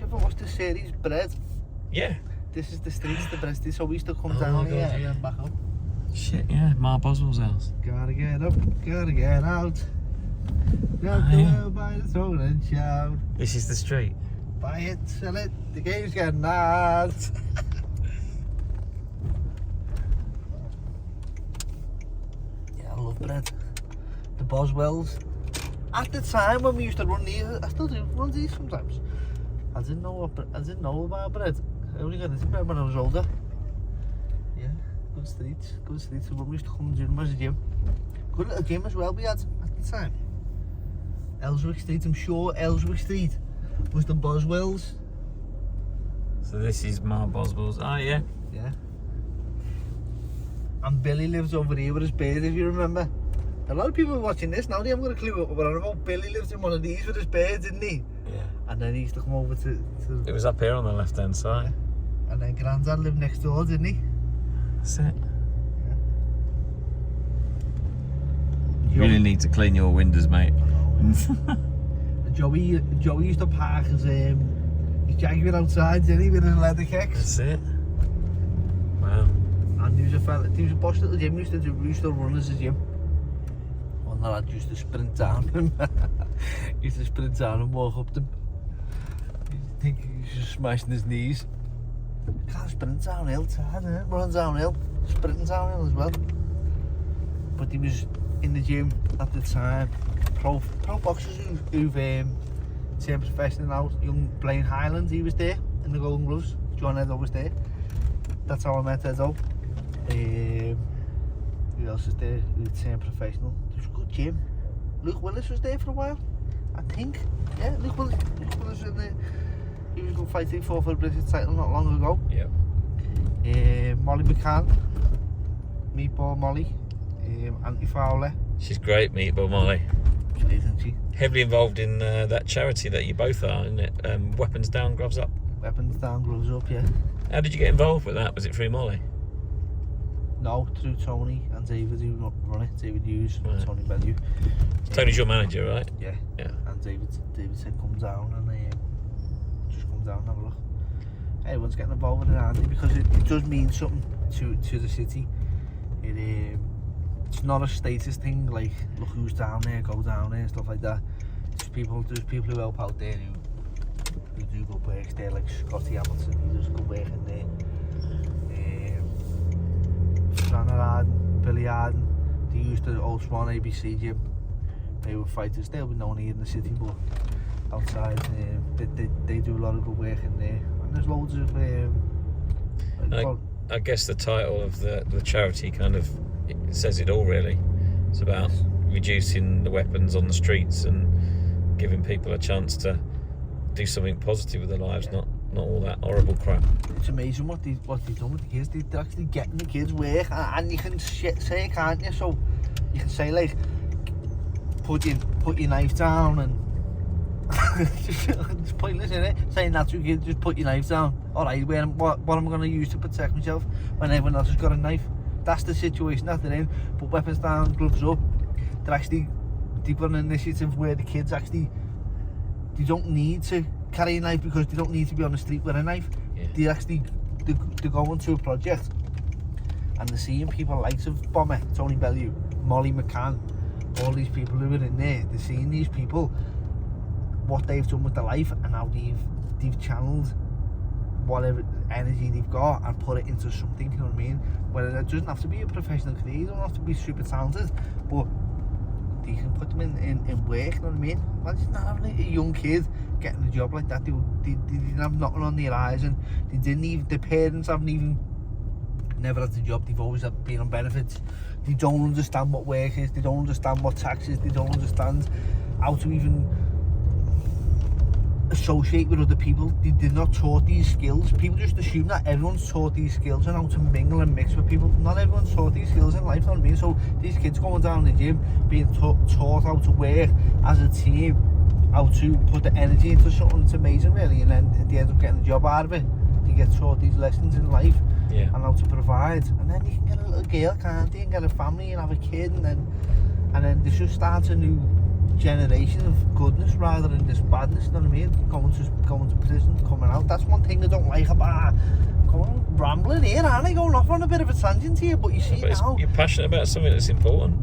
ever watched the series Bread? Yeah. This is the streets, the bread. So we used to come down here and then back up. Shit, yeah, Ma Boswell's house. Gotta get up, gotta get out. Got to go by the throat and shout. This is the street. Buy it, sell it, the game's getting hard. Yeah, I love bread. The Boswells. At the time when we used to run these, I still do run these sometimes. I didn't know about bread. I only got into bread when I was older. Yeah, good streets, good streets. When we used to come and do them as a gym. Good little gym as well we had at the time. Ellswick Street, I'm sure Ellswick Street was the Boswells. So this is Ma Boswell's. Oh yeah. Yeah. And Billy lives over here with his beard, if you remember. A lot of people watching this now, they haven't got a clue what we're on about. Billy lives in one of these with his beard, didn't he? Yeah. And then he used to come over to It was up here on the left hand side. and then Grandad lived next door, didn't he? That's it. Yeah. You really need to clean your windows, mate. Joey used to park his Jaguar outside, didn't he, with his leather kicks? That's it. Wow. And there was a posh little gym we used to run as a gym. One that I used to sprint down and walk up them. You think he's just smashing his knees. Can't sprint downhill, it's hard, isn't it? Running downhill, sprinting downhill as well. But he was in the gym at the time. Pro boxers who've turned professional now, young Blaine Highland, he was there in the Golden Gloves. John Edo was there. That's how I met Edo. Who else is there who turned professional? It was a good gym. Luke Willis was there for a while, I think. Yeah, Luke Willis was in there. He was going to fight for the British title not long ago. Yep. Molly McCann, Meatball Molly, Auntie Fowler. She's great, Meatball Molly. She is, isn't she? Heavily involved in that charity that you both are, isn't it? Weapons Down, Gloves Up. Weapons Down, Gloves Up, yeah. How did you get involved with that? Was it through Molly? No, through Tony and David who run it, David Hughes, Right. Tony Bellew. Tony's your manager, right? Yeah. Yeah. And David said come down and just come down and have a look. Everyone's getting involved with it, aren't they? Because it does mean something to the city. It's not a status thing like look who's down there, go down there, stuff like that. There's people who help out there who do good work there, like Scotty Hamilton, he does good work in there. Fran Arden, Billy Arden, they used the Old Swan ABC gym. They were fighters, they'll be known here in the city, but outside they do a lot of good work in there. And there's loads of I guess the title of the charity kind of says it all, really. It's about reducing the weapons on the streets and giving people a chance to do something positive with their lives, not all that horrible crap. It's amazing what they've done with the kids. They're actually getting the kids work, and you can say, can't you? So you can say like, put your knife down, and it's pointless, isn't it? Saying that to kids, just put your knife down. All right, what am I going to use to protect myself when everyone else has got a knife? That's the situation that they're in. Put weapons down, gloves up. They've got an initiative where the kids actually, they don't need to carry a knife because they don't need to be on the street with a knife. Yeah. They're going to a project and they're seeing people like of Bomber, Tony Bellew, Molly McCann, all these people who are in there. They're seeing these people, what they've done with their life and how they've channeled whatever energy they've got and put it into something, you know what I mean? Whether it doesn't have to be a professional career, you don't have to be super talented, but they can put them in work, you know what I mean? Imagine not having a young kid getting a job like that. They didn't have nothing on their eyes, and they didn't even, their parents haven't even, never had a job, they've always been on benefits. They don't understand what work is, they don't understand what tax is, they don't understand how to even associate with other people. They're not taught these skills. People just assume that everyone's taught these skills and how to mingle and mix with people. Not everyone's taught these skills in life, you know what I mean? So these kids going down the gym, being taught how to work as a team, how to put the energy into something that's amazing, really, and then they end up getting a job out of it. They get taught these lessons in life, yeah, and how to provide, and then you can get a little girl, can't you, and get a family and have a kid, and then they just start a new generation of goodness rather than this badness, you know what I mean? Going to prison, coming out. That's one thing I don't like about rambling here, aren't I? Going off on a bit of a tangent here, but you see now... You're passionate about something that's important.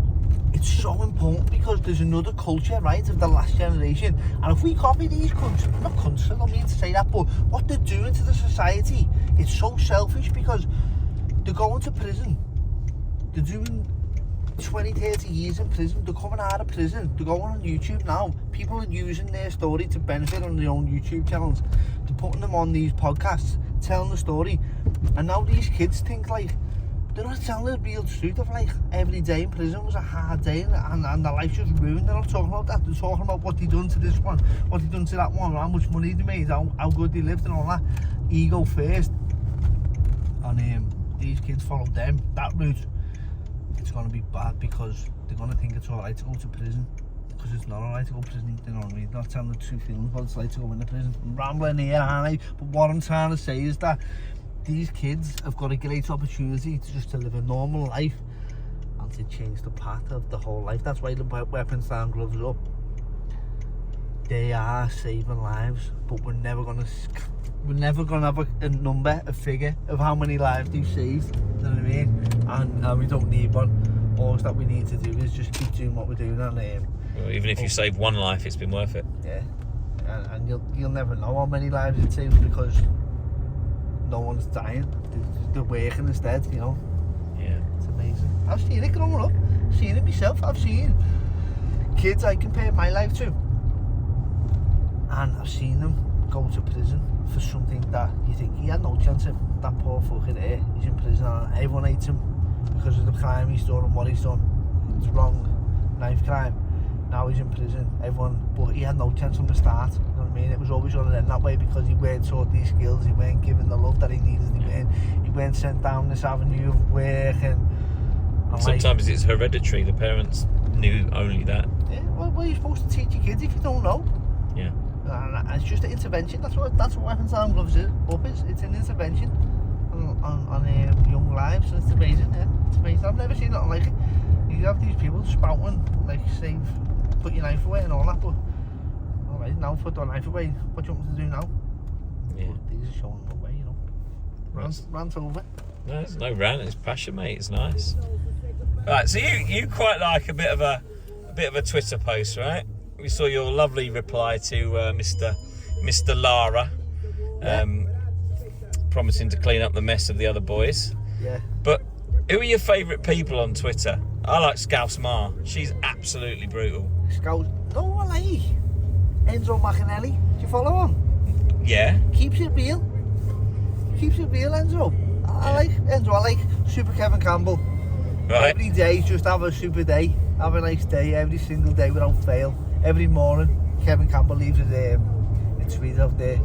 It's so important because there's another culture, right, of the last generation. And if we copy these countries, not countries, I don't mean to say that, but what they're doing to the society, it's so selfish because they're going to prison. They're doing 20, 30 years in prison. They're coming out of prison. They're going on YouTube now. People are using their story to benefit on their own YouTube channels. They're putting them on these podcasts, telling the story. And now these kids think like, they're not telling the real truth of like every day in prison was a hard day and their life's just ruined. They're not talking about that. They're talking about what they done to this one, what they done to that one, how much money they made, how good they lived and all that. Ego first. And these kids follow them, that route. It's going to be bad because they're going to think it's alright to go to prison. Because it's not alright to go to prison, you know what I mean? They're not telling the true feelings what it's like to go into prison. I'm rambling here, aren't I? But what I'm trying to say is that these kids have got a great opportunity to live a normal life and to change the path of the whole life. That's why the weapons down, gloves up. They are saving lives, but we're never gonna have a number, a figure of how many lives they've saved. You know what I mean? And we don't need one. All that we need to do is just keep doing what we're doing. And well, even if you save one life, it's been worth it. Yeah, and you'll never know how many lives it saves because no one's dying. They're working instead, you know. Yeah. It's amazing. I've seen it growing up. I've seen it myself. I've seen kids I compare my life to. And I've seen them go to prison for something that you think he had no chance of. That poor fucker there, he's in prison and everyone hates him because of the crime he's done and what he's done. It's wrong, knife crime. Now he's in prison, but he had no chance from the start, you know what I mean? It was always going to end that way because he weren't taught these skills, he weren't given the love that he needed, he weren't sent down this avenue of work and sometimes it's hereditary, the parents knew only that. Yeah, well you're supposed to teach your kids if you don't know. Yeah. And it's just an intervention, that's what Weapons Down Gloves is. It's an intervention on young lives, and it's amazing, yeah. It's amazing. I've never seen nothing like it. You have these people spouting, like say, put your knife away and all that, but alright, now put the knife away, what do you want me to do now? Yeah. But these are showing them away, you know. Rant over. No, it's no rant, it's passion, mate, it's nice. Right, so you quite like a bit of a Twitter post, right? We saw your lovely reply to Mr. Lara, promising to clean up the mess of the other boys. Yeah. But who are your favourite people on Twitter? I like Scouse Ma. She's absolutely brutal. Scouse? No, I like Enzo McAnally. Do you follow him? Yeah. Keeps it real, Enzo. I like Enzo. I like Super Kevin Campbell. Right. Every day, just have a super day. Have a nice day every single day without fail. Every morning, Kevin Campbell leaves a tweet out there.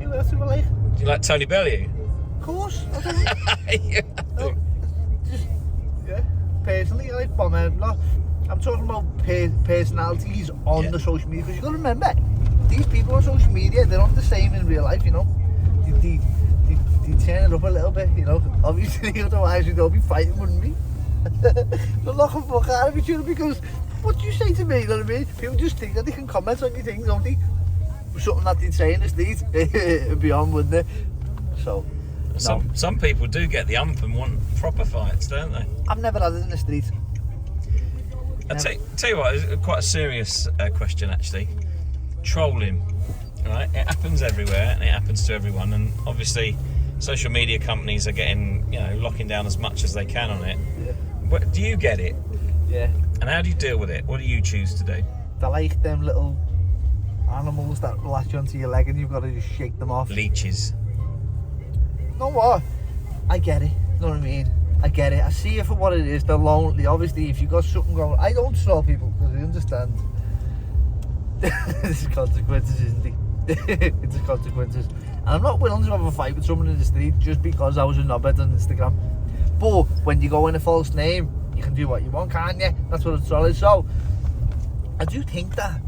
Who else do I like? Do you like Tony Bellew? Of course. Yeah. Personally, I like Bomber. I'm talking about personalities on the social media, because you've got to remember, these people on social media, they're not the same in real life, you know. They turn it up a little bit, you know. Obviously, otherwise we'd all be fighting, wouldn't we? They're knocking fuck out of each other because, what do you say to me, you know what I mean? People just think that they can comment on your things, don't they? Something that they'd say in the street, it'd be on, wouldn't it? So, some people do get the ump and want proper fights, don't they? I've never had it in the street. I'll tell you what, it's quite a serious question actually. Trolling, right? It happens everywhere and it happens to everyone, and obviously social media companies are getting, locking down as much as they can on it. Yeah. But do you get it? Yeah. And how do you deal with it? What do you choose to do? They're like them little animals that latch onto your leg and you've got to just shake them off. Leeches. No what? I get it. You know what I mean? I get it. I see it for what it is. They're lonely. Obviously, if you've got something going, I don't troll people because I understand. There's consequences, isn't it? It's the consequences. And I'm not willing to have a fight with someone in the street just because I was a knobhead on Instagram. But when you go in a false name, you can do what you want, can't you? That's what it's all is. So, I do think that,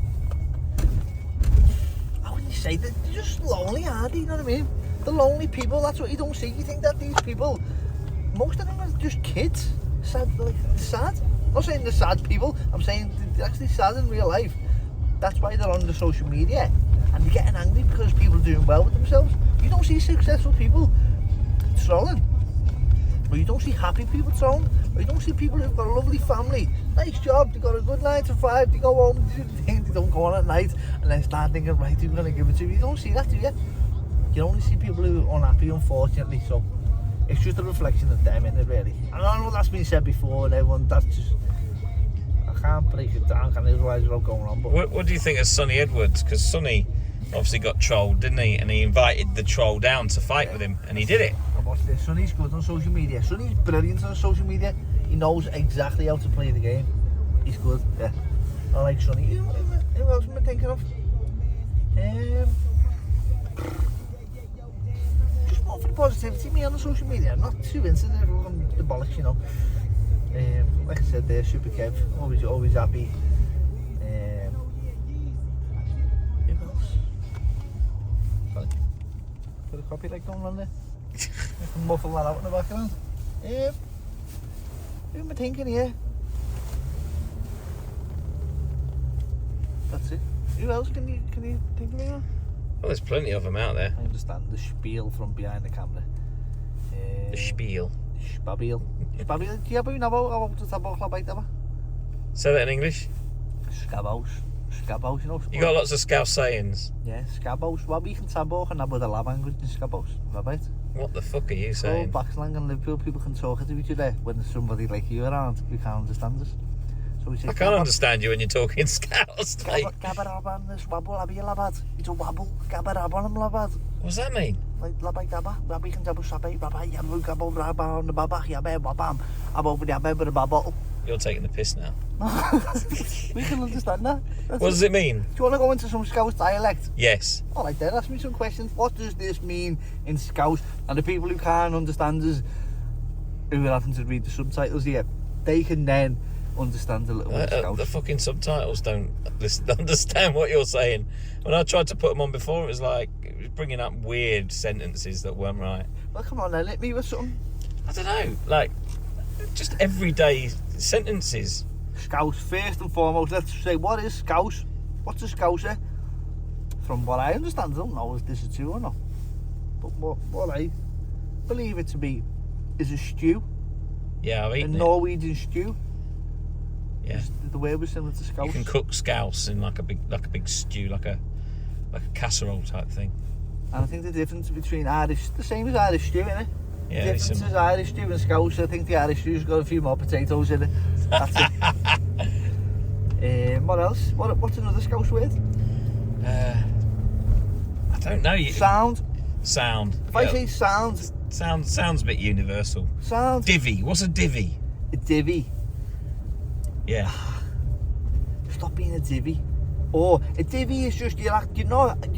how would you say that? They're just lonely, aren't they? You know what I mean? The lonely people, that's what you don't see. You think that these people, most of them are just kids. Sad, like, sad. I'm not saying they're sad people, I'm saying they're actually sad in real life. That's why they're on the social media. And they're getting angry because people are doing well with themselves. You don't see successful people trolling. Or you don't see happy people trolling. Or you don't see people who've got a lovely family. Nice job, they've got a good 9 to 5, they go home, they don't go on at night and then start thinking, right, who's going to give it to you? You don't see that, do you? You only see people who are unhappy, unfortunately, so it's just a reflection of them, isn't it, really? And I know that's been said before and everyone, that's just... I can't break it down, can I realise what's going on, but... What do you think of Sonny Edwards? Because Sonny obviously got trolled, didn't he? And he invited the troll down to fight with him, and he did it. I watched this. Sonny's good on social media. Sonny's brilliant on social media. He knows exactly how to play the game. He's good, yeah. I like Sonny. Who else am I thinking of? Just more for the positivity, me on the social media. I'm not too into the bollocks, you know. Like I said there, Super Kev, always happy. Who else? Sorry. Got a copyright going on there. I can muffle that out in the background. Who am I thinking here? That's it. Who else can you think of me on? Well, there's plenty of them out there. I understand the spiel from behind the camera. The spiel. Spabiel. Spabiel. Do you have a Say that in English. Scabouse. Scabouse, you know. You got lots of Scouse sayings. Yeah, Scabouse. Wat we can tabo and about the lab language in Scabouse. Right? What the fuck are you So saying? backslang and Liverpool people can talk to each other when there's somebody like you around who can't understand us. So we say, I can't understand you when you're talking Scouse, mate. Gabaraban, this wabble, abi labad. It's a wabble, gabaraban, labad. What's that mean? Like labai daba, rabi can double sabe, rabai, yabu, gabo, raba, the baba, yabe, wabam, above the yabe, but a bubble. You're taking the piss now. We can understand that. What does it mean? Do you want to go into some Scouse dialect? Yes. Alright then, ask me some questions. What does this mean in Scouse? And the people who can't understand us, who are having to read the subtitles here, they can then understand a little bit of Scouse. The fucking subtitles don't understand what you're saying. When I tried to put them on before, it was bringing up weird sentences that weren't right. Well, come on then, hit me with something. I don't know, like, just everyday sentences. Scouse, first and foremost, let's say, what is Scouse? What's a Scouser? From what I understand, I don't know if this is true or not, but what I believe it to be is a stew. Yeah, I've eaten a Norwegian stew. Yeah. The word was similar to Scouse. You can cook Scouse in like a big stew, like a casserole type thing. And I think the difference between Irish, the same as Irish stew, innit? Yeah, the difference is Irish stew and Scouse. I think the Irish stew's got a few more potatoes in it. That's it. What else? What's another Scouse word? I don't know. Sound. If I say sound. Sounds a bit universal. Sound. Divvy. What's a divvy? A divvy. Yeah. Stop being a divvy. Or a divvy is just you're not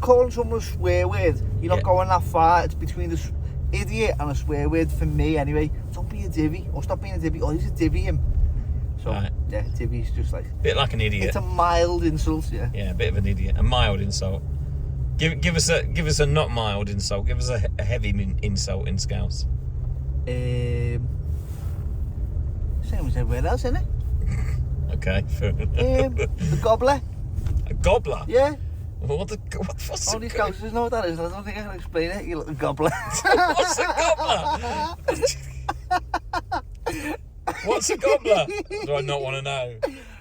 calling someone a swear word. You're not going that far. It's between the idiot and a swear word for me anyway. Don't be a divvy, or stop being a divvy, or he's a divvy him. So right. Yeah, divvy's just like bit like an idiot. It's a mild insult, yeah. Yeah, a bit of an idiot, a mild insult. Give us a not mild insult. Give us a heavy insult in Scouse. Same as everywhere else, isn't it? Okay. The gobbler. A gobbler? Yeah. What's Only Scousers know what that is. I don't think I can explain it. You little gobbler. What's a gobbler? What's a gobbler? Do I not want to know?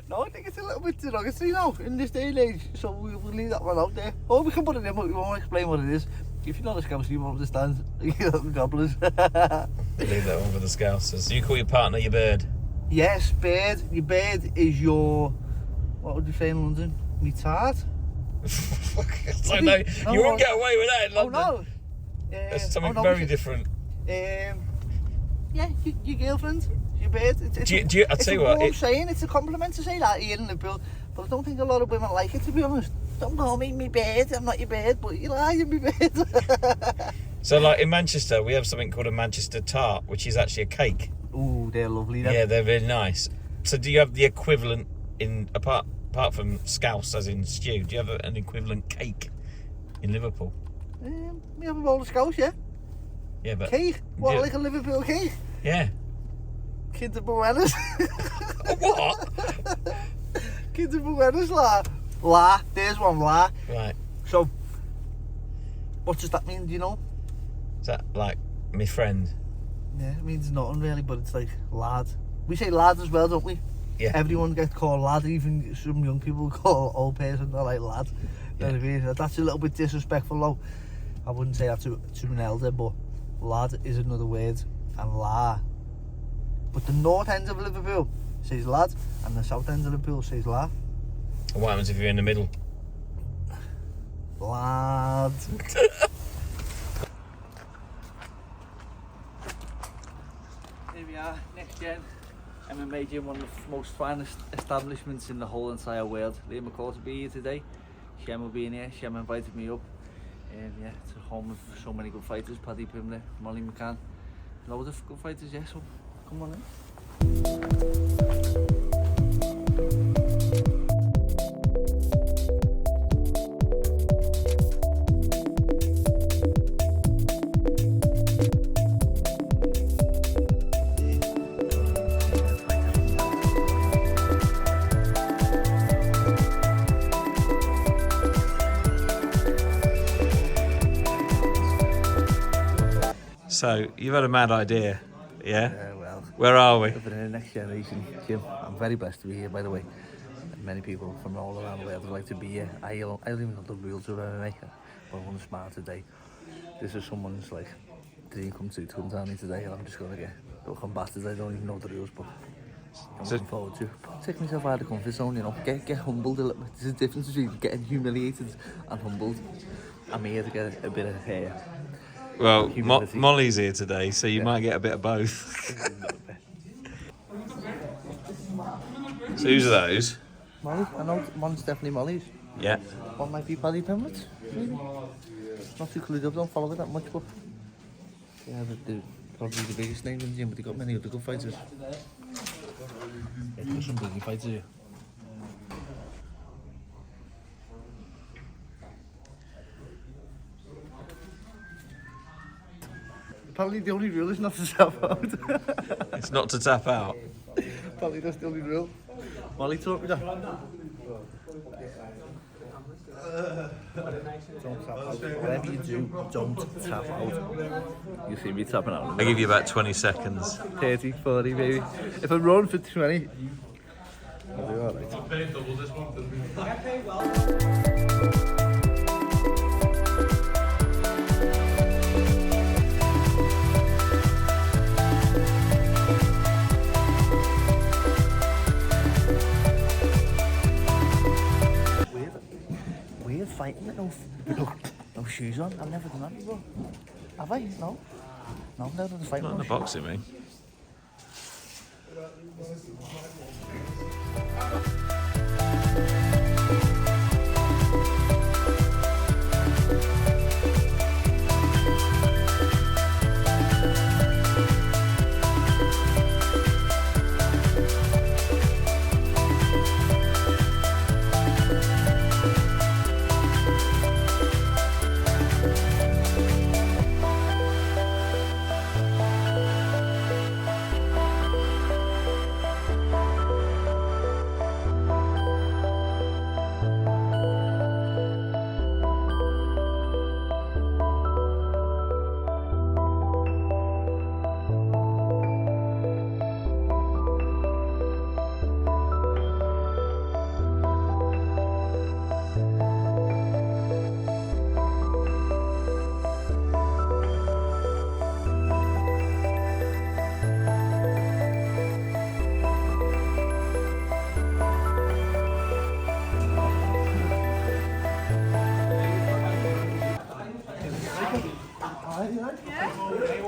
No, I think it's a little bit derogatory now in this day and age. So we'll leave that one out there. Or we can put it in, but we won't explain what it is. If you're not a Scouser, you won't understand. You little gobblers. Leave that one for the Scousers. You call your partner your bird? Yes, bird. Your bird is your... What would you say in London? Me tart? I know. You wouldn't get away with that in London. Oh, no. That's something very different. Yeah, your girlfriend, your bird. I tell you what, I'm saying, it's a compliment to say that here in Liverpool, but I don't think a lot of women like it, to be honest. Don't call me bird, I'm not your bird, but you lie, you're my bird. So, like in Manchester, we have something called a Manchester tart, which is actually a cake. Ooh, they're lovely. Yeah, they're really nice. So, do you have the equivalent apart from Scouse, as in stew? Do you have an equivalent cake in Liverpool? We have a bowl of Scouse, yeah. Yeah, but cake? What, like a Liverpool cake? Yeah. Kinder Buenos. What? Kinder Buenos, la. La, there's one, la. Right. So, what does that mean, do you know? Is that like my friend? Yeah, it means nothing really, but it's like lad. We say lad as well, don't we? Yeah. Everyone gets called lad, even some young people call old person, they're like lad. You know what I mean? That's a little bit disrespectful though. I wouldn't say that to an elder, but lad is another word, and la. But the north end of Liverpool says lad, and the south end of Liverpool says la. And what happens if you're in the middle? Lad. Here we are, Next Gen MMA Gym, one of the most finest establishments in the whole entire world. Leah McCourt will be here today. Shem will be in here. Shem invited me up. Yeah, it's a home of so many good fighters. Paddy Pimblett, Molly McCann, loads of good fighters, yeah, so come on in. So, you've had a mad idea, yeah? Yeah, well, Where are we? living in the Next Generation Gym. I'm very blessed to be here, by the way. Many people from all around the world would like to be here. I don't even know the rules of MMA, but I want to smile today. This is someone's like dream come true to tell me today, and I'm just gonna come bastards. I don't even know the rules, but I'm looking forward to take myself out of the comfort zone, you know, get humbled a little bit. There's a difference between getting humiliated and humbled. I'm here to get a bit of hair. Well, Molly's here today, so you might get a bit of both. So whose are those? Molly, I know one's definitely Molly's. Yeah. One might be Paddy Pimblett, maybe. Not too clued up, don't follow it that much, but yeah, they're probably the biggest name in the gym, but they've got many other good fighters. Yeah, there's some big fighters here. Apparently the only rule is not to tap out. It's not to tap out. Apparently that's the only rule. Molly taught me that. Don't tap out. Whatever you do, don't tap out. You see me tapping out. I give you about 20 seconds. 30, 40 maybe. If I run for 20, I'll do alright. Weird fighting with no shoes on. I've never done that before. Have I? No. No, I've never done a fight Not in with the no boxing, me.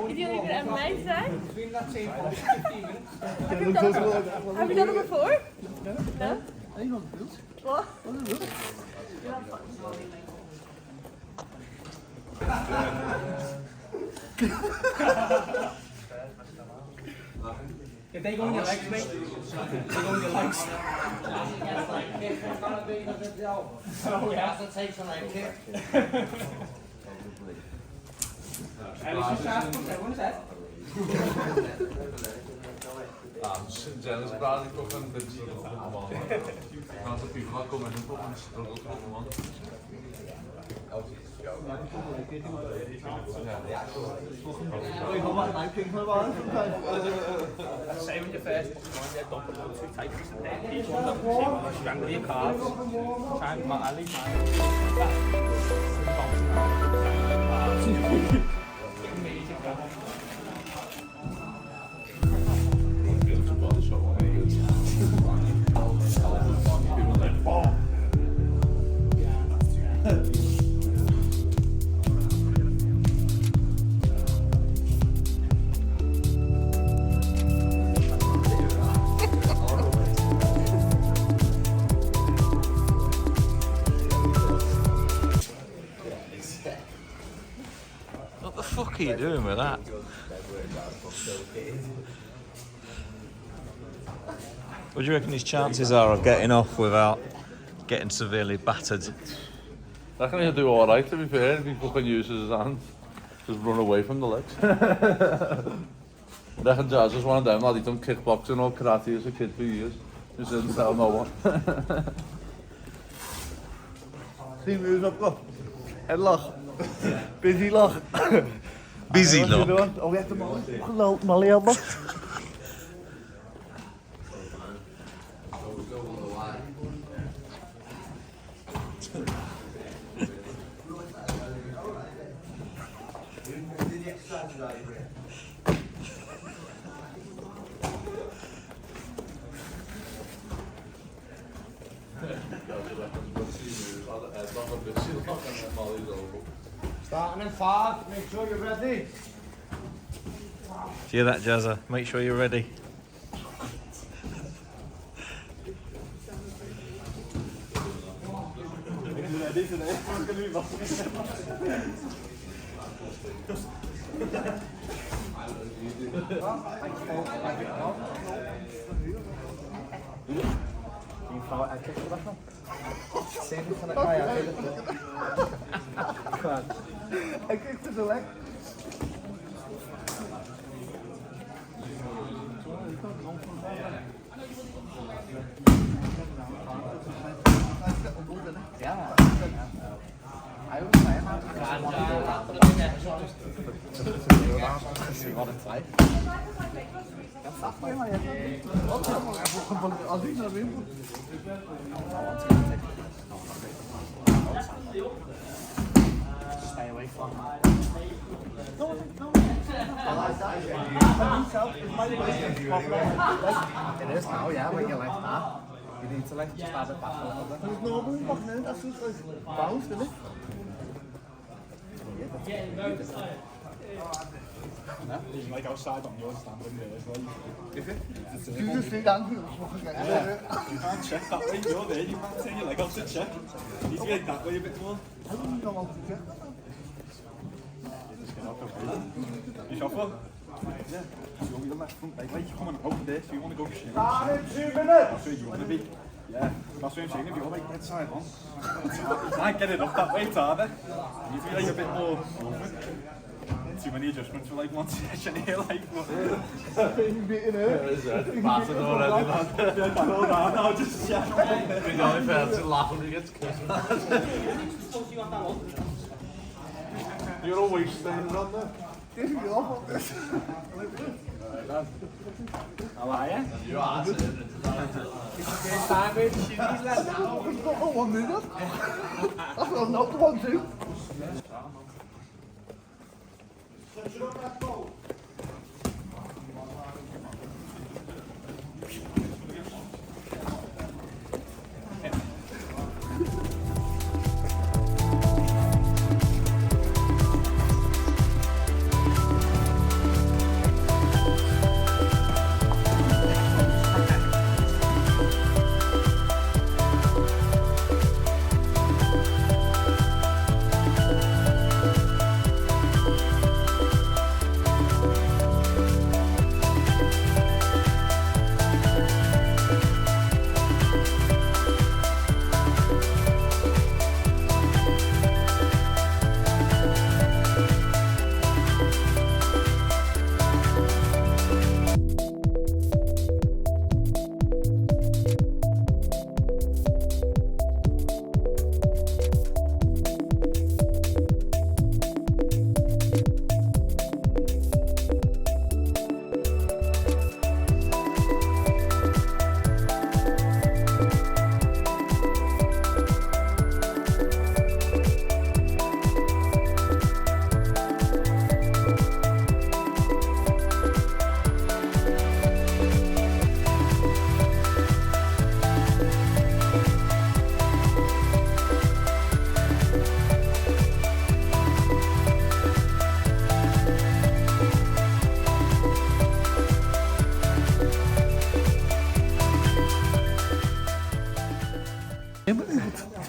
If you leave it at my side. Have you done it before? No? I know the rules. What? What are the rules? If they go in your legs, mate, they go in your legs. So yeah, that takes a leg kick. And it's just sharp, one is that? Jenna's probably fucking been struggling with them all. Lots of people that come in and fucking struggle to them on. Say when you first get done for 2 types and then each one of them strangle your calves. Try and at least What the fuck are you doing with that? What do you reckon his chances are of getting off without getting severely battered? I reckon he'll do alright, to be fair, if he fucking uses his hands. Just run away from the legs. I reckon Jazza's one of them, lad. He done kickboxing or karate as a kid for years. Just didn't tell no one. See moves I've got. Headlock. Busy lock. Busy lock. Oh, we have to molly elbow. Starting in 5, make sure you're ready. Hear that, Jazza? Make sure you're ready. I kicked to the leg. stay away from It is now, yeah, when you're like that. You need to like just add it back a little bit. It's normal, but that's just like bounce, isn't it? He's like outside on your standing there as well. Is it? You just sit down. You can't check that way, you're there, you can't say you like out to check. You need to get that way a bit more. I don't know how to check. Just get up okay. You shuffle? Yeah. So you want me to left front leg, like you're coming out there, so you want to go shoot. Start in 2 minutes! That's where you want to be. Yeah, that's what I'm saying, if you're like dead side on. You can't get it up that way, it's harder. You need to be like a bit more movement. Too many adjustments for like one session here, like what? You're beating it. Pass it already, man. Yeah, hold on, I'll just check. The only person laughing when he gets kissed. You're always standing on there. This is awful. How are you? You are sitting. I've got 1 minute. That's what I'm not the one too.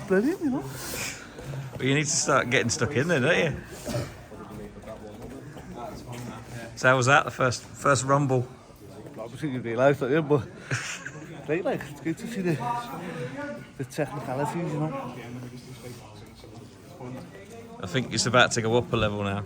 brilliant, you know. But you need to start getting stuck in there, don't you? So how was that, the first rumble? Obviously you realise that, yeah, but great, like, it's good to see the technicalities, you know. I think it's about to go up a level now.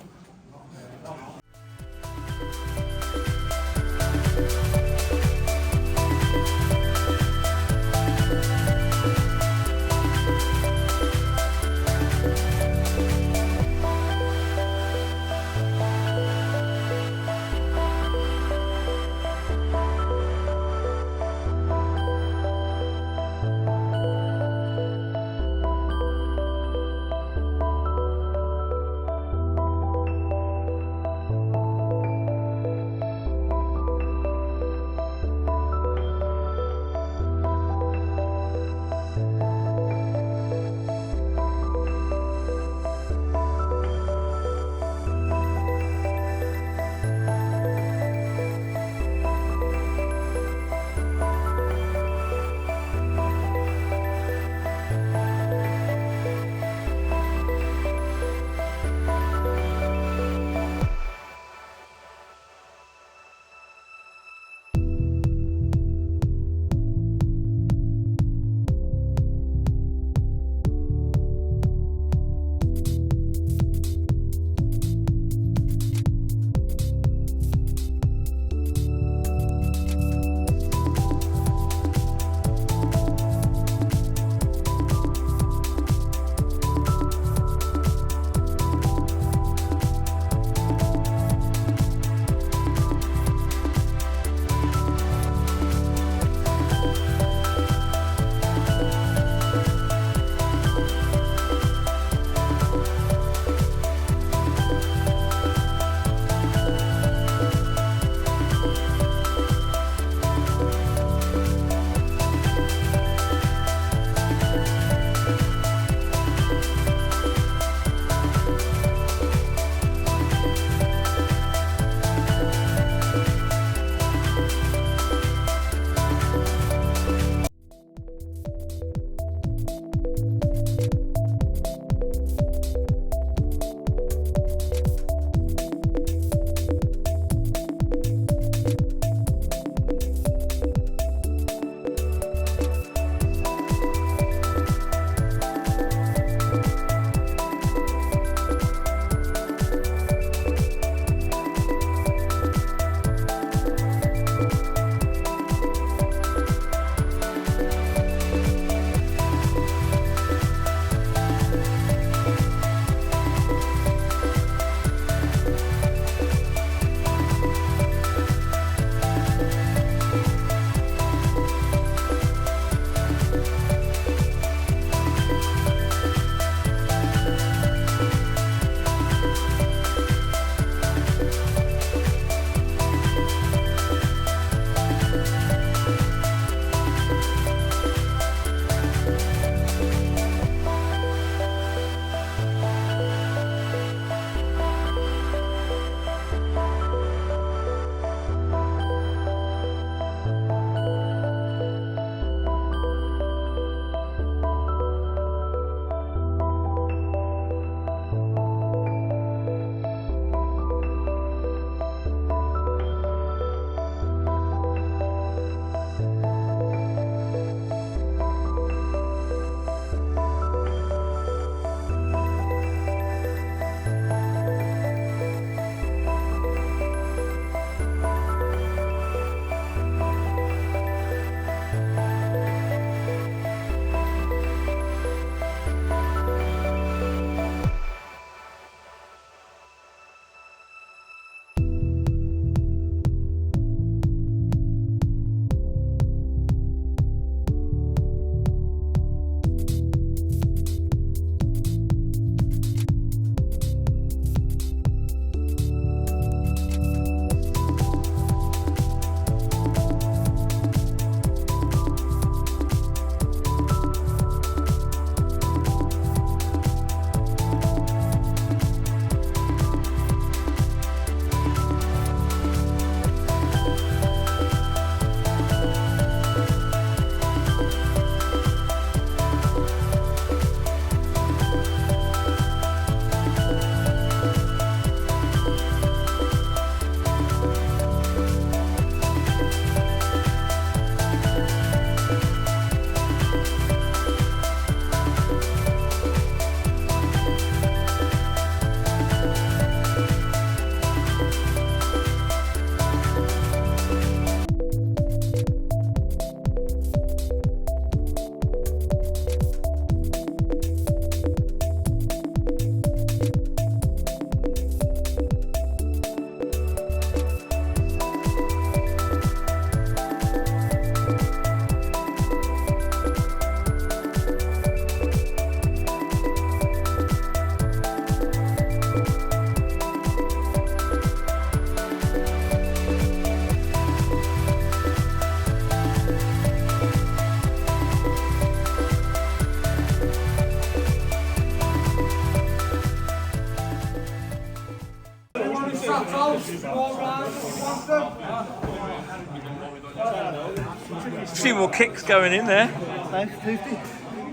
few more kicks going in there. Nice, tasty.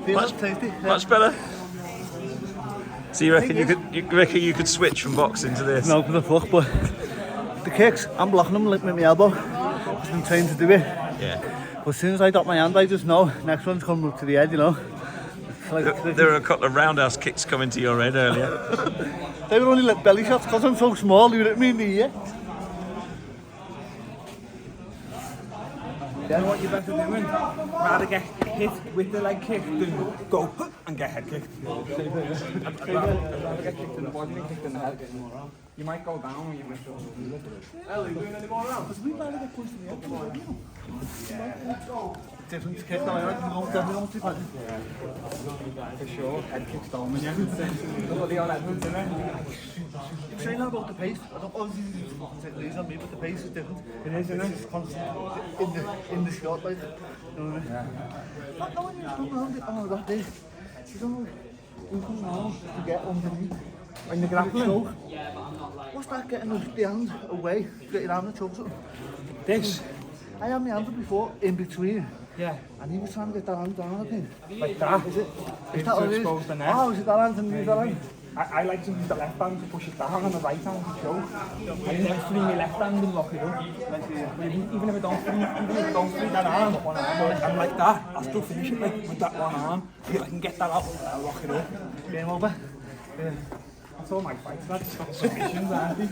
Feels tasty. Yeah. Much better. So you reckon you could switch from boxing to this? No, for the fuck, but the kicks, I'm blocking them with my elbow. I've been trained to do it. Yeah. But as soon as I got my hand, I just know next one's coming up to the head, you know. It's like, There were a couple of roundhouse kicks coming to your head earlier. they were only like belly shots because I'm so small, you know what I mean? Yeah. You know what you're better doing? Rather get hit with the leg kick than go and get head kicked. I'd rather get kicked in the body than kicked in the head. You might go down and you might go Ellie, you doing any more rounds? Because we rather get punched in the head. Different kick, I don't think I For sure, head kicks down. Look at the old Edmonds, isn't it? You're saying that about the pace. I don't obviously take these on me, but the pace is different. It is, isn't it? It's constant in the shot, like, you know what I mean? Yeah. Not knowing you come around it, oh, that day. You don't know, you come around to get underneath. When you're grappling. What's that getting the hand away? Get your arm and choke something. This. I had my hand up before, in between. Yeah. And he was trying to get that hand down, I think. Like that. Is it? Is that what to it is? expose the neck. Oh, is it that hand and use that hand? I like to use the left hand to push it down and the right hand to choke. I never free my left hand and lock it up. Even if I don't free that arm with one arm, I'm like that. I'll still finish it like with that one arm. If I can get that out, I'll lock it up. Game over. Yeah. That's all my fights. That's got submissions, aren't they?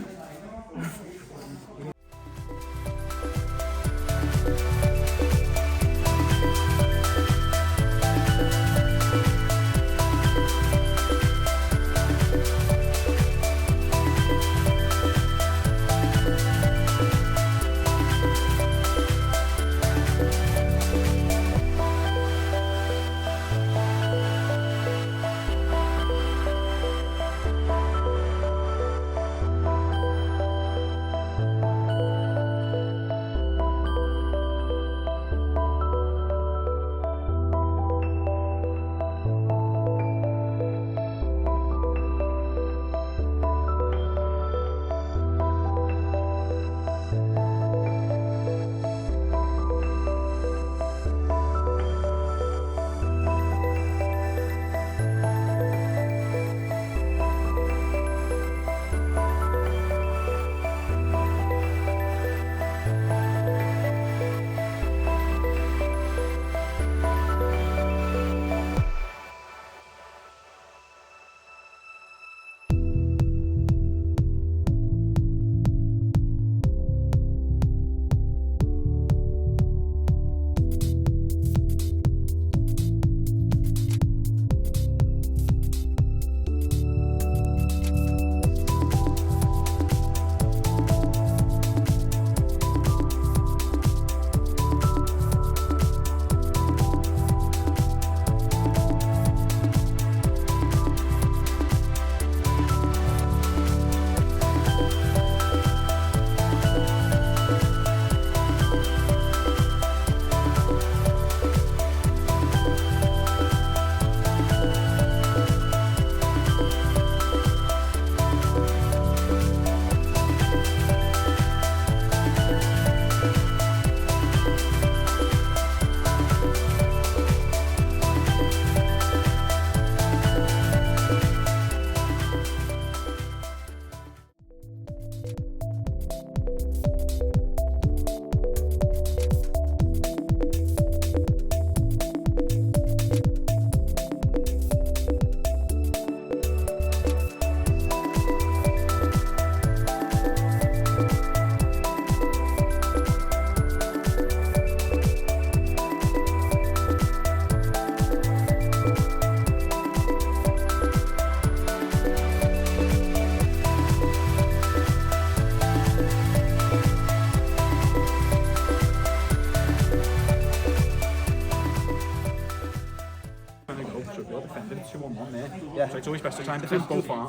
defending 2-on-1 there. Yeah. So it's always best to try and defend both one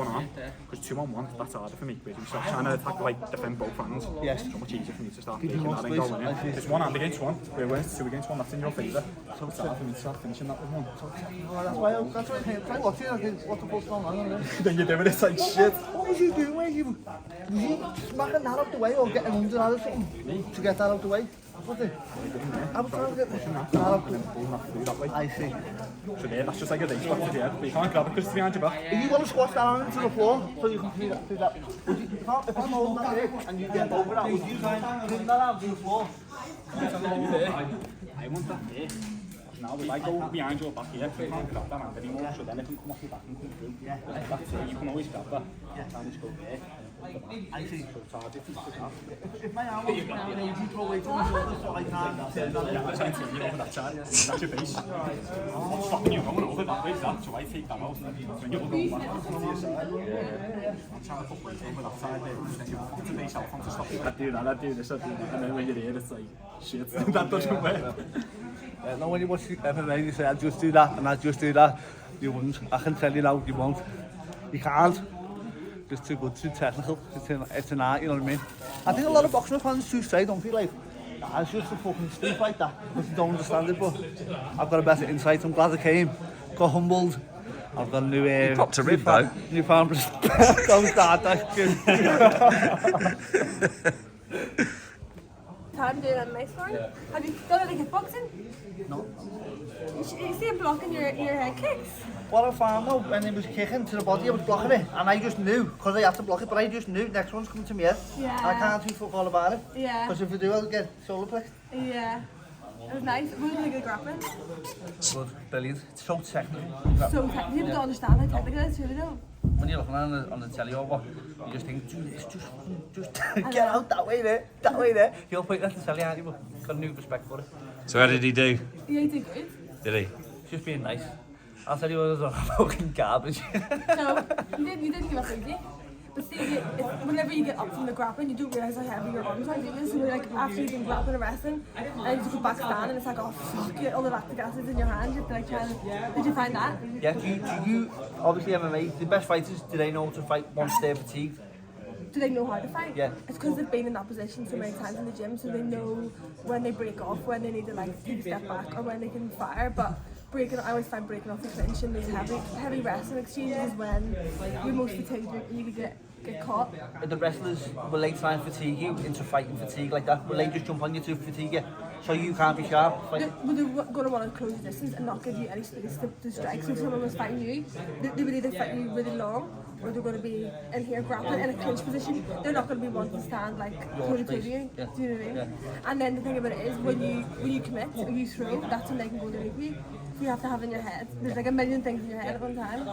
arm, because 2-on-1, that's harder for me. But if you start trying to attack, like, defend both hands, yes, it's so much easier for me to start making that and going in. It's one hand against one, when it's 2 against 1, that's in your favour. So it's hard for me to start finishing that with one. That's why I try watching it, I think, what the fuck's going on? Then you're doing it like shit. What was he doing? Was he smacking that out the way or getting under that or something to get that out the way? Was it? I was trying to get this. I see. So there, that's just like a day spot to do it, but you can't grab it because it's behind your back. If you want to squash that on into the floor, so you can do that. Would you, if I'm holding that there and you get over that, would you try and bring that out to the floor? I want that there. Now, if I go behind your back here, you can't grab that hand anymore, so then it can come off your back and come through. Yeah. That's it, you can always grab that. And just go there. I see. If my arm was down and you throw away to my shoulder, so I can't turn that I'm trying to turn you over that side. That's your base. I'm stopping you going over that way, so I take that out. When you're going back onto your side. I'm trying to put weight over that side there, and then you put the base out front to stop you. I do that, I do this, and then when you're here, it's like, shit, that doesn't work. No, when you watch MMA, you say, I'll just do that, and I'll just do that. You wouldn't. I can tell you now, you won't. You can't. It's too good, too technical. It's an art, you know what I mean? I think a lot of boxing fans too straight, don't feel like, it's just a fucking stuff like that, because you don't understand it, but I've got a better insight. I'm glad I came, got humbled. I've got a new... You popped a rib, though. Newfound respect. Don't start that shit. Time doing MMA sparring? Have you done any kickboxing? No. You see him blocking your head kicks? What I found though, when he was kicking to the body, I was blocking it, and I just knew, because I had to block it, but I just knew next one's coming to me head. Yeah. And I can't do fuck all about it. Yeah. Because if I do, I'll get shoulder plexed. Yeah. It was nice. What did you think of the grappling? Good, brilliant. It's so technical. So technical. People don't understand how technical it is, really don't. When you're looking on the telly or what, you just think, do this, just get out that way there. You're putting that to the telly, aren't you? But got a new respect for it. So how did he do? Yeah, he did good. Did he? Just being nice. I'll tell you what, it was fucking garbage. So, you didn't give up, did you? But see, whenever you get up from the grappling, you don't realise how heavy your arms are, do you? So you're like, after you've been grappling and wrestling, and you just go back stand, and it's like, oh fuck, you get all the lactic acids in your hand, you have to like try and... Did you find that? Yeah, do you obviously MMA, the best fighters, do they know how to fight once they're fatigued? Do they know how to fight? Yeah. It's because they've been in that position so many times in the gym, so they know when they break off, when they need to like take a step back, or when they can fire. But I always find breaking off the clinch and these heavy wrestling exchanges is when you're most fatigued and you could get caught. The wrestlers, will they try and fatigue you into fighting fatigue like that? Will they just jump on you to fatigue you? So you can't be sharp? Like... They're going to want to close the distance and not give you any space to strike. So if someone was fighting you, they would either fight you really long, or they're going to be in here grappling in a clinch position. They're not going to be wanting to stand like toe to toe to you. Yeah. Do you know what I mean? Yeah. And then the thing about it is when you commit or you throw, that's when they can go underneath you. You have to have in your head. There's like a million things in your head at one time.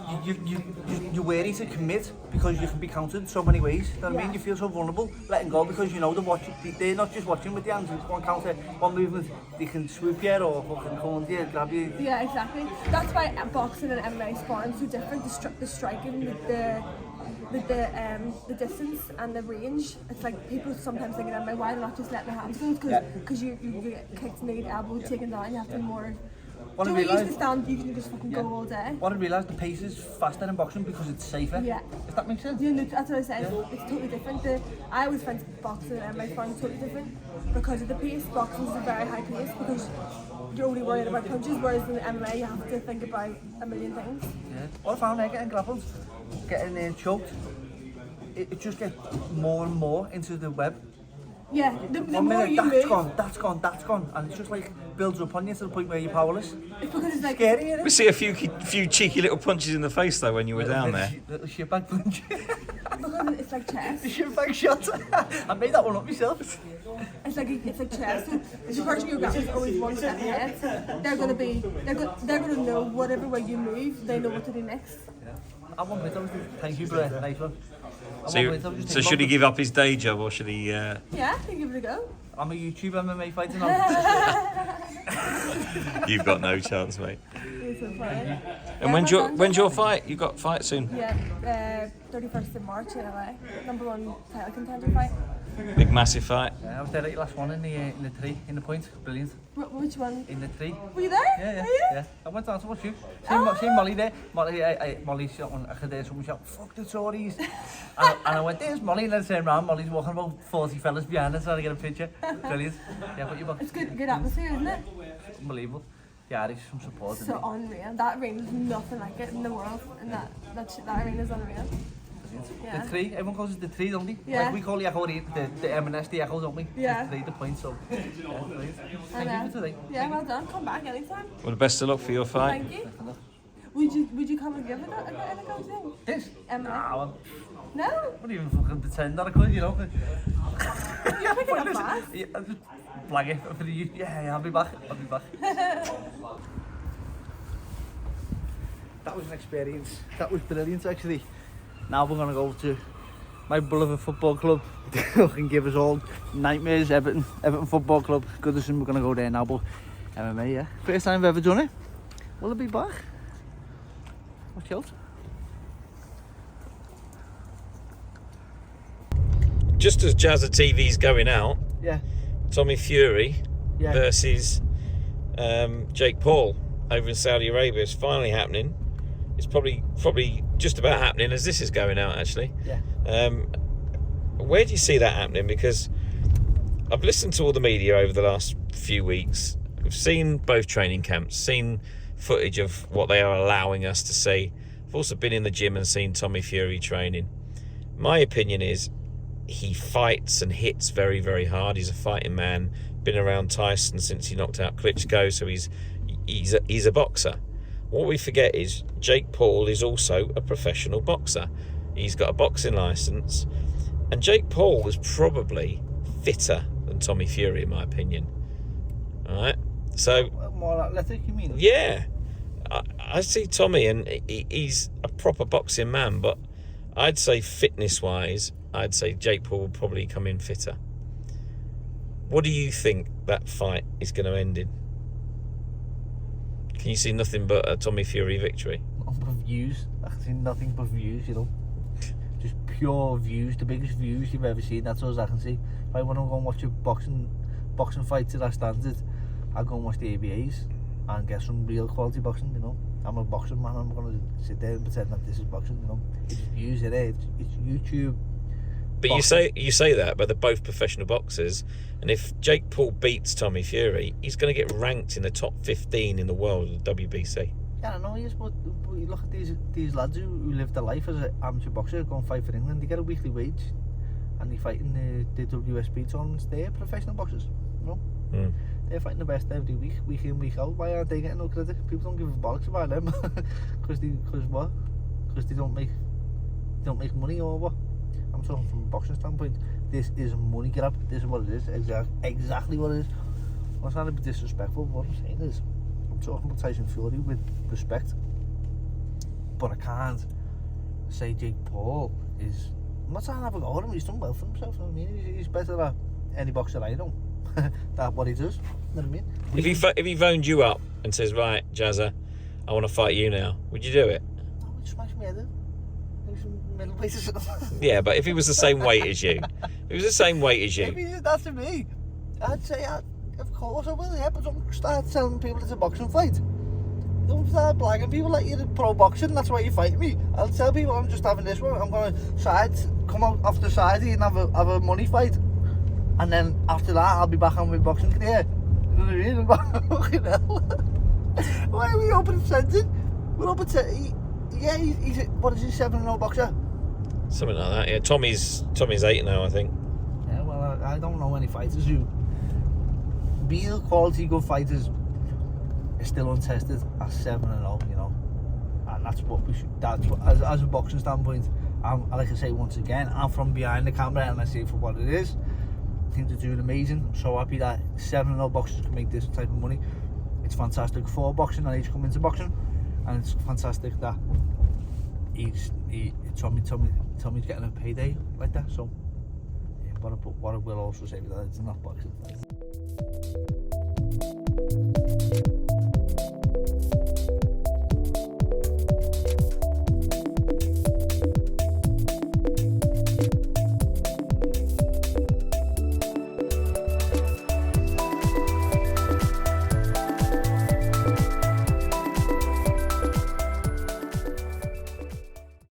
You're wary to commit because you can be countered so many ways. You know what I mean? You feel so vulnerable letting go because you know they're not just watching with the hands. One counter, one movement, they can swoop you or fucking come under you, grab you. Yeah, exactly. That's why boxing and MMA sparring is so different. The striking, the distance and the range. It's like people sometimes think in MMA, why not just let their hands go? Because you get kicked in the elbow, taken down. You have to be more. What I Don't realise, use the stand, you can just fucking go all day. What I realise, the pace is faster in boxing because it's safer. Yeah. If that makes sense. Yeah, no, that's what I said. It's totally different. I always find boxing and MMA sparring totally different because of the pace. Boxing is a very high pace because you're only worried about punches, whereas in the MMA you have to think about a million things. Yeah. What I found, getting grappled, getting choked, it just gets more and more into the web. Yeah, the One more minute, you move, that's gone, and it's just like builds up on you to the point where you're powerless. it's because it's like Scary, isn't We it? see a few cheeky little punches in the face though when you were down there. Little shitbag punch. because it's like chess. The shitbag shot. I made that one up myself. It's like chess. So the person you're grappling is always one step ahead. They're gonna know whatever way you move, they know what to do next. At one point I was thank you for a nice one. So should he give up his day job or should he? Yeah, you give it a go. I'm a YouTube MMA fighter now. You've got no chance, mate. It's so funny. And when's your fight? You got fight soon? Yeah, 31st of March in LA. #1 title contender fight. Big massive fight. I was there at your last one in the tree, in the point. Brilliant. Which one? In the tree. Were you there? Yeah. Were you? Yeah. I went down to watch you. Oh. Seen Molly there. Molly shot one. I could hear someone shout, "Fuck the Tories!" and I went, "There's Molly." And then I turned around. Molly's walking about 40 fellas behind us trying to get a picture. Brilliant. Yeah, but you It's good atmosphere, isn't it? unbelievable. The Irish from support. So unreal. That arena is nothing like it in the world, and that arena is unreal. Yeah. The 3, everyone calls it the 3, don't they? Yeah. Like we call the Echo the M&S the Echo, don't we? Yeah. The 3, the points, so. Yeah, brilliant. Thank you for today. Yeah, well done. Come back anytime. Well, the best of luck for your fight. Thank you. Would you come and give it a go thing? This? M&S? Nah, well, No? I wouldn't even fucking pretend that I could, you know. You're picking up fast. Yeah, I'll just flag it for the youth. Yeah, I'll be back. That was an experience. That was brilliant, actually. Now we're going to go to my beloved football club. Who can give us all nightmares, Everton Football Club. Goodison, we're going to go there now, but MMA, yeah. First time I've ever done it. Will it be back? Watch out. Just as Jazza TV's going out, Yeah. Tommy Fury Yeah. versus Jake Paul over in Saudi Arabia is finally happening. It's probably just about happening as this is going out, actually. Yeah. Where do you see that happening? Because I've listened to all the media over the last few weeks. I've seen both training camps, seen footage of what they are allowing us to see. I've also been in the gym and seen Tommy Fury training. My opinion is he fights and hits very, very hard. He's a fighting man. Been around Tyson since he knocked out Klitschko, so he's a boxer. What we forget is Jake Paul is also a professional boxer. He's got a boxing license, and Jake Paul was probably fitter than Tommy Fury, in my opinion. All right, so More athletic, you mean? yeah, I see Tommy, and he's a proper boxing man, but I'd say fitness-wise, I'd say Jake Paul will probably come in fitter. What do you think that fight is going to end in? Can you see nothing but a Tommy Fury victory? Views. I can see nothing but views, you know. Just pure views, the biggest views you've ever seen. That's all I can see. If I want to go and watch a boxing fight to that standard, I'll go and watch the ABAs and get some real quality boxing, you know. I'm a boxing man, I'm going to sit there and pretend that this is boxing, you know. It's views in it, it's YouTube. But boxing. you say that, but they're both professional boxers, and if Jake Paul beats Tommy Fury, he's going to get ranked in the top 15 in the world of the WBC. Yeah, I know he is, but you look at these lads who live their life as an amateur boxer, go and fight for England, they get a weekly wage, and they fight in the WSB tournaments. They're professional boxers, you know. Mm. They're fighting the best every week in, week out. Why aren't they getting no credit? People don't give a bollocks about them. Because they don't make money, or what? I'm talking from a boxing standpoint. This is a money grab. This is what it is. Exactly what it is. I'm not trying to be disrespectful, but what I'm saying is, I'm talking about Tyson Fury with respect. But I can't say Jake Paul is... I'm not trying to have a go at him. He's done well for himself. You know what I mean? He's better than any boxer I know. That's what he does. You know what I mean? If he phoned you up and says, right, Jazza, I want to fight you now, would you do it? I would smash me head in. Maybe some middleweight or something. Yeah, but if he was the same weight as you, If he did that to me, I'd say, of course I will, yeah, but don't start telling people it's a boxing fight. Don't start blagging people like you're pro boxing, that's why you fight me. I'll tell people I'm just having this one, I'm going to come out off the side and have a money fight. And then after that, I'll be back on my boxing career. You know what I mean? Fucking hell. Why are we open scented? We're open scented. Yeah, he's what is he, 7-0 boxer? Something like that, yeah. Tommy's 8 now, I think. Yeah, well, I don't know any fighters who real quality good fighters are still untested at 7-0, you know. And that's what we should, as a boxing standpoint, like I say once again, I'm from behind the camera and I see it for what it is. I think they're doing amazing. I'm so happy that 7-0 boxers can make this type of money. It's fantastic for boxing and he's come into boxing, and it's fantastic that Tommy's getting a payday like that. So, yeah, what I will also say that it's not boxing.